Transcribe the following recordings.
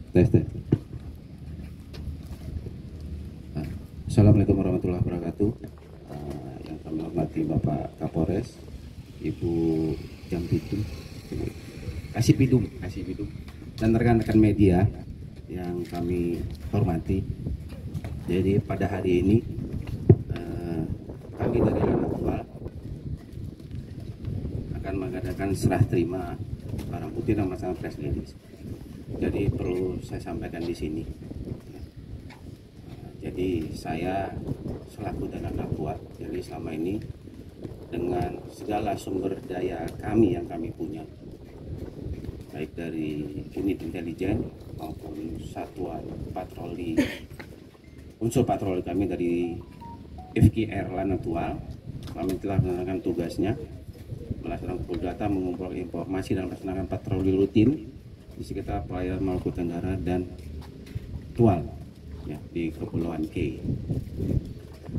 Tes, tes. Assalamualaikum warahmatullahi wabarakatuh. Yang kami hormati Bapak Kapolres, Ibu Jampidum, Kasih Bidum, dan rekan-rekan media yang kami hormati. Jadi pada hari ini kami dari Lanaktual akan mengadakan serah terima barang bukti dan melaksanakan press release. Jadi perlu saya sampaikan di sini. Jadi saya selaku dalam Lanaktual, jadi selama ini dengan segala sumber daya kami yang kami punya, baik dari unit intelijen maupun satuan patroli, unsur patroli kami dari FKR Lanaktual, kami telah melaksanakan tugasnya melaksanakan kumpul data, mengumpulkan informasi dan melaksanakan patroli rutin di sekitar perairan Maluku Tenggara dan Tual, ya, di Kepulauan K.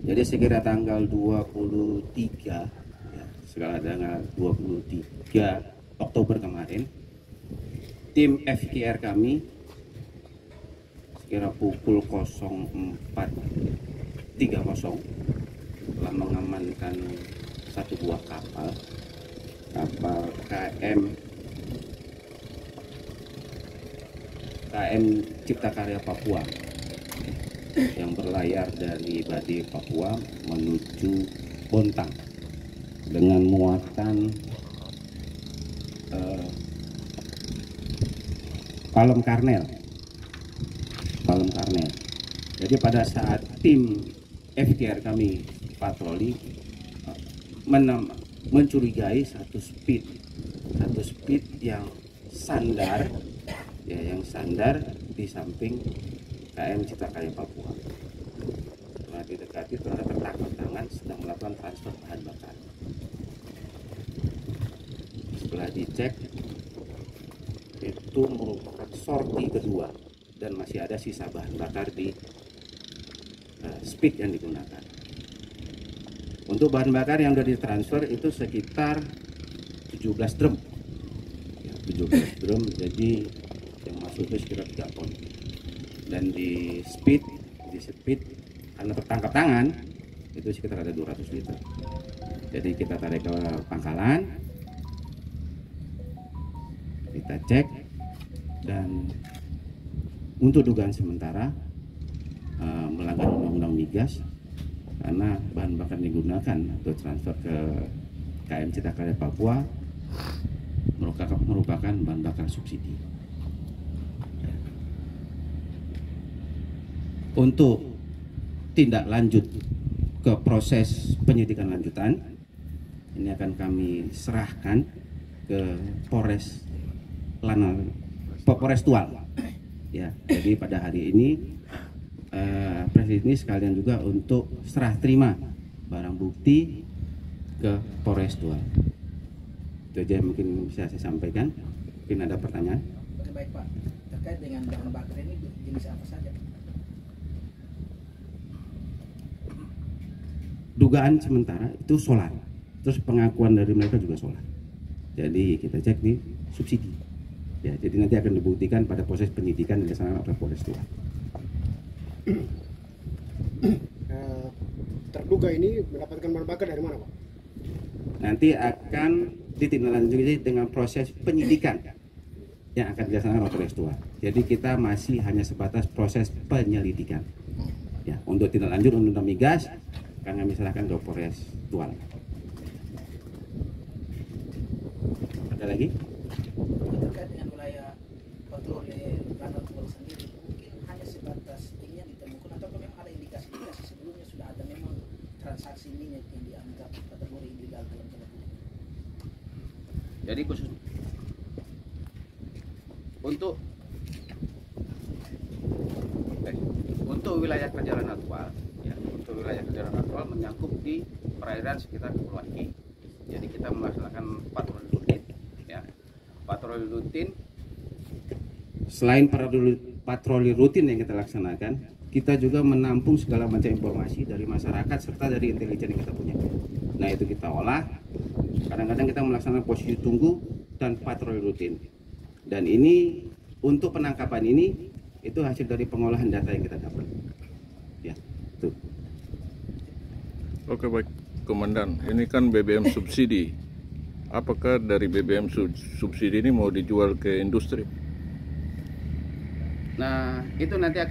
Jadi sekira tanggal 23, ya, sekira tanggal 23 Oktober kemarin, tim FKR kami sekira pukul 04.30 telah mengamankan satu buah kapal KM Cipta Karya Papua yang berlayar dari Bade Papua menuju Bontang dengan muatan palem karnel. Jadi pada saat tim FKR kami patroli mencurigai satu speed yang sandar, ya, yang sandar di samping KM Cipta Karya Papua. Setelah didekati ternyata tertangkap tangan sedang melakukan transfer bahan bakar. Setelah dicek, itu merupakan sorti kedua dan masih ada sisa bahan bakar di speed yang digunakan. Untuk bahan bakar yang sudah ditransfer itu sekitar 17 drum, ya, 17 drum, jadi yang masuk itu sekitar 3 ton. Dan di speed karena tertangkap tangan itu sekitar ada 200 liter. Jadi kita tarik ke pangkalan, kita cek, dan untuk dugaan sementara melanggar undang-undang migas karena bahan bakar yang digunakan untuk transfer ke KM Cipta Karya Papua merupakan bahan bakar subsidi. Untuk tindak lanjut ke proses penyidikan lanjutan, ini akan kami serahkan ke Polres Tual. Ya, jadi pada hari ini presiden ini sekalian juga untuk serah terima barang bukti ke Polres Tual. Itu aja yang mungkin bisa saya sampaikan. Mungkin ada pertanyaan? Oke, baik Pak. Terkait dengan bahan bakar ini jenis apa saja? Dugaan sementara itu solar, terus pengakuan dari mereka juga solar. Jadi kita cek di subsidi. Ya, jadi nanti akan dibuktikan pada proses penyidikan yang dilaksanakan oleh Polres Tual. Terduga ini mendapatkan bahan bakar dari mana, Pak? Nanti akan ditindaklanjuti dengan proses penyidikan yang akan dilaksanakan oleh Polres Tual. Jadi kita masih hanya sebatas proses penyelidikan. Ya, untuk tindak lanjut undang-undang migas akan kami serahkan ke Polres Tual. Ada lagi? Terkait dengan wilayah patroli Lanaktual sendiri, mungkin hanya sebatas ini yang ditemukan atau memang ada indikasi-indikasi sebelumnya sudah ada memang transaksi minyak yang dianggap kategori ilegal dalam Pelabuhan? Jadi khusus untuk wilayah kerja Lanaktual, ya, untuk wilayah kerja Lanaktual menyangkut di perairan sekitar Kepulauan K. Jadi kita melaksanakan patroli rutin, ya, patroli rutin. Selain patroli rutin yang kita laksanakan, kita juga menampung segala macam informasi dari masyarakat serta dari intelijen yang kita punya. Nah, itu kita olah. Kadang-kadang kita melaksanakan posisi tunggu dan patroli rutin. Dan ini untuk penangkapan ini Itu hasil dari pengolahan data yang kita dapat. Ya, tuh. Oke baik, Komandan. Ini kan BBM subsidi. Apakah dari BBM subsidi ini mau dijual ke industri? Nah, itu nanti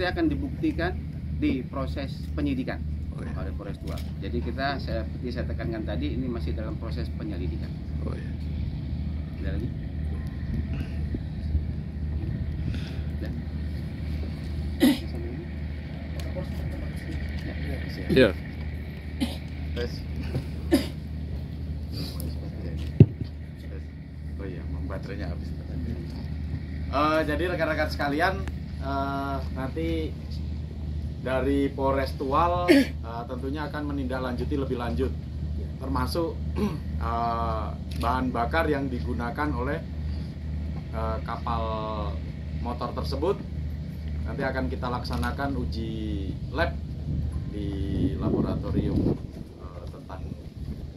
akan dibuktikan di proses penyidikan oleh Polres 2. Jadi kita, seperti saya tekankan tadi, ini masih dalam proses penyelidikan. Oh iya. Ada lagi? Ya. Oh iya, baterainya habis. Jadi rekan-rekan sekalian, nanti dari Polres Tual tentunya akan menindaklanjuti lebih lanjut, termasuk bahan bakar yang digunakan oleh kapal motor tersebut. Nanti akan kita laksanakan uji lab di laboratorium tentang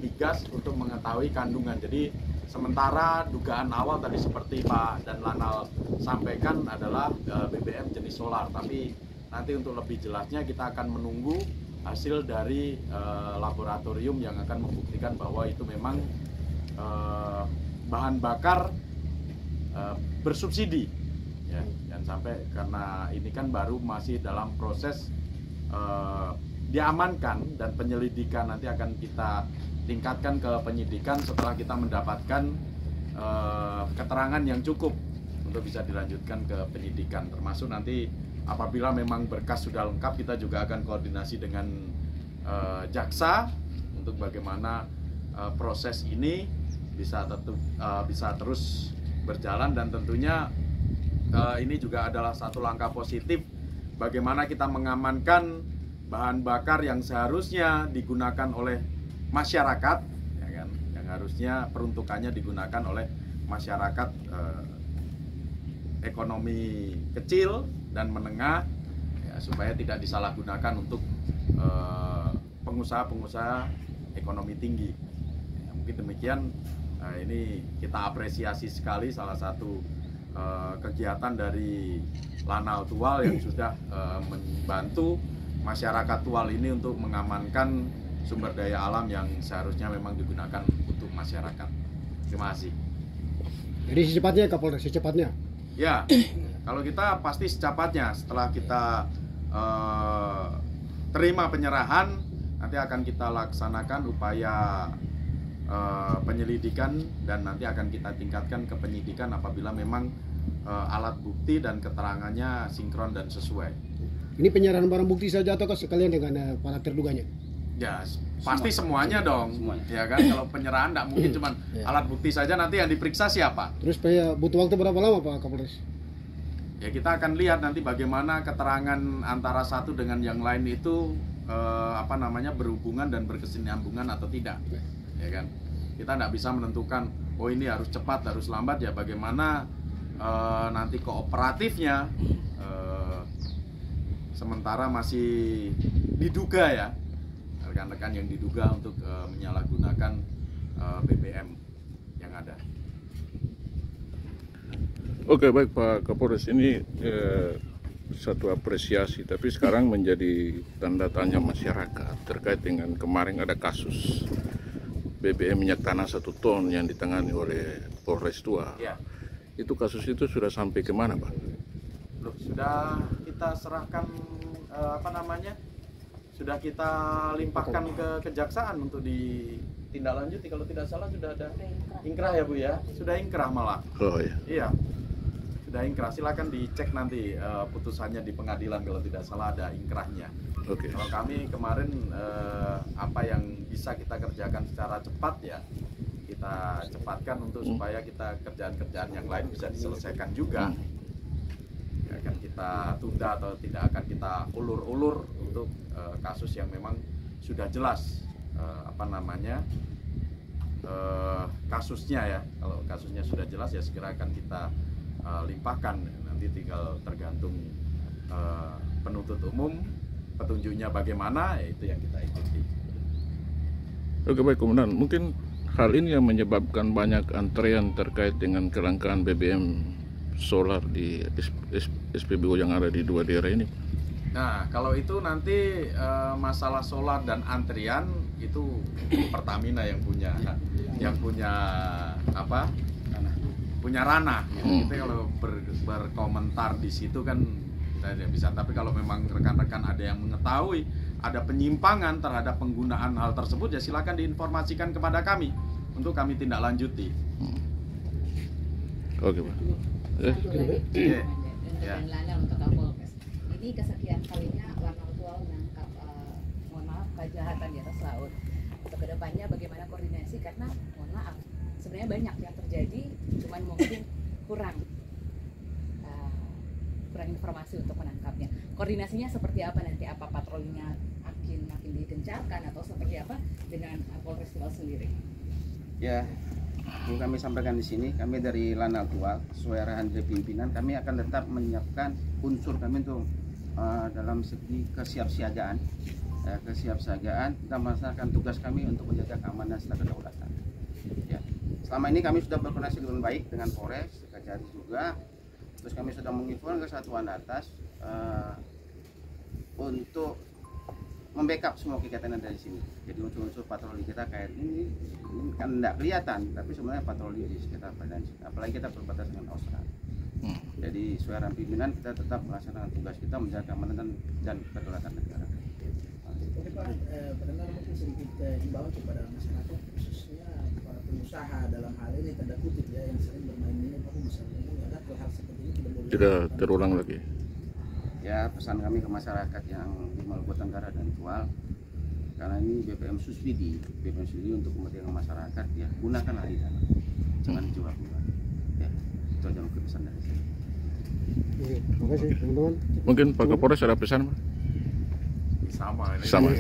migas untuk mengetahui kandungan. Jadi sementara dugaan awal tadi seperti Pak dan Lanal sampaikan adalah BBM jenis solar, tapi nanti untuk lebih jelasnya kita akan menunggu hasil dari laboratorium yang akan membuktikan bahwa itu memang bahan bakar bersubsidi, ya. Dan sampai karena ini kan baru masih dalam proses diamankan, dan penyelidikan nanti akan kita tingkatkan ke penyidikan setelah kita mendapatkan keterangan yang cukup untuk bisa dilanjutkan ke penyidikan. Termasuk nanti apabila memang berkas sudah lengkap, kita juga akan koordinasi dengan jaksa untuk bagaimana proses ini bisa terus berjalan. Dan tentunya ini juga adalah satu langkah positif bagaimana kita mengamankan bahan bakar yang seharusnya digunakan oleh masyarakat, ya kan, yang harusnya peruntukannya digunakan oleh masyarakat ekonomi kecil dan menengah, ya, supaya tidak disalahgunakan untuk pengusaha-pengusaha ekonomi tinggi. Ya, mungkin demikian. Ini kita apresiasi sekali salah satu kegiatan dari Lanal Tual yang sudah membantu masyarakat Tual ini untuk mengamankan sumber daya alam yang seharusnya memang digunakan untuk masyarakat. Terima kasih. Jadi secepatnya Kapolres, secepatnya? Ya, kalau kita pasti secepatnya. Setelah kita terima penyerahan, nanti akan kita laksanakan upaya penyelidikan, dan nanti akan kita tingkatkan ke penyidikan apabila memang alat bukti dan keterangannya sinkron dan sesuai. Ini penyerahan barang bukti saja atau sekalian dengan para terduganya? Ya, pasti semuanya dong. Semuanya. Ya kan, kalau penyerahan tidak mungkin cuma alat bukti saja, nanti yang diperiksa siapa? Terus butuh waktu berapa lama Pak Kapolres? Ya, kita akan lihat nanti bagaimana keterangan antara satu dengan yang lain itu berhubungan dan berkesinambungan atau tidak. Ya kan? Kita tidak bisa menentukan oh ini harus cepat, harus lambat, ya bagaimana nanti kooperatifnya. Sementara masih diduga, ya, rekan-rekan yang diduga untuk menyalahgunakan BBM yang ada. Oke baik Pak Kapolres, ini satu apresiasi, tapi sekarang menjadi tanda tanya masyarakat terkait dengan kemarin ada kasus BBM minyak tanah 1 ton yang ditangani oleh Polres 2. Ya. Itu kasus itu sudah sampai kemana Pak? Loh, sudah kita serahkan sudah kita limpahkan ke kejaksaan untuk ditindaklanjuti. Kalau tidak salah sudah ada ingkrah ya Bu ya, sudah ingkrah malah. Oh iya. Iya, sudah ingkrah. Silakan dicek nanti putusannya di pengadilan kalau tidak salah ada ingkrahnya. Oke. Kalau kami kemarin apa yang bisa kita kerjakan secara cepat, ya kita cepatkan untuk supaya kita kerjaan-kerjaan yang lain bisa diselesaikan juga. Akan kita tunda atau tidak akan kita ulur-ulur untuk kasus yang memang sudah jelas kasusnya, ya. Kalau kasusnya sudah jelas, ya segera akan kita limpahkan. Nanti tinggal tergantung penuntut umum petunjuknya bagaimana, ya itu yang kita ikuti. Oke baik Komandan, mungkin hal ini yang menyebabkan banyak antrean terkait dengan kelangkaan BBM solar di SPBU yang ada di dua daerah ini? Nah, kalau itu nanti masalah solar dan antrian itu Pertamina yang punya apa? Punya ranah. Gitu. Kita kalau berkomentar di situ kan kita tidak bisa. Tapi kalau memang rekan-rekan ada yang mengetahui ada penyimpangan terhadap penggunaan hal tersebut, ya silakan diinformasikan kepada kami untuk kami tindak lanjuti. Oke, Pak. Dan Lana untuk Kapolres. Ini kesekian kalinya Lana Virtual menangkap mohon maaf kejahatan di atas laut. Untuk kedepannya bagaimana koordinasi, karena mohon maaf sebenarnya banyak yang terjadi, cuman mungkin kurang informasi untuk menangkapnya. Koordinasinya seperti apa nanti? Apa patrolinya makin digencarkan atau seperti apa dengan Polres Tual sendiri? Ya, yang kami sampaikan di sini, kami dari Lanal Tual sesuai arahan dari pimpinan, kami akan tetap menyiapkan unsur kami untuk dalam segi kesiapsiagaan. Kesiapsiagaan kita melaksanakan tugas kami untuk menjaga keamanan serta kedaulatan. Ya, selama ini kami sudah berkoordinasi dengan baik dengan Polres, Kajari juga. Terus kami sudah menginfokan ke satuan atas untuk membackup semua kegiatan yang dari sini. Jadi unsur-unsur patroli kita kayak ini kan tidak kelihatan, tapi sebenarnya patroli di sekitar badan. Apalagi kita berbatasan dengan Australia. Jadi sesuai arahan pimpinan kita tetap melaksanakan tugas kita menjaga keamanan dan kedaulatan negara. Oke Pak, pendengar mungkin sedikit himbauan kepada masyarakat, khususnya para pengusaha dalam hal ini tanda kutip ya, yang sering bermain ini, aku bisa agar hal seperti ini tidak terulang lagi. Ya, pesan kami ke masyarakat yang di Maluku Tenggara dan Tual, karena ini BPM Susvidi untuk kepentingan masyarakat, ya gunakanlah di dalam, jangan jual-jual. Ya, itu aja mungkin pesan dari saya. Terima kasih teman-teman. Mungkin Pak Kapolres ada pesan, Pak? Sama ini. Sama.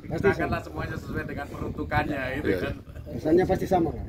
Gunakanlah semuanya sesuai dengan peruntukannya itu Ya. kan. Pesannya pasti sama kan?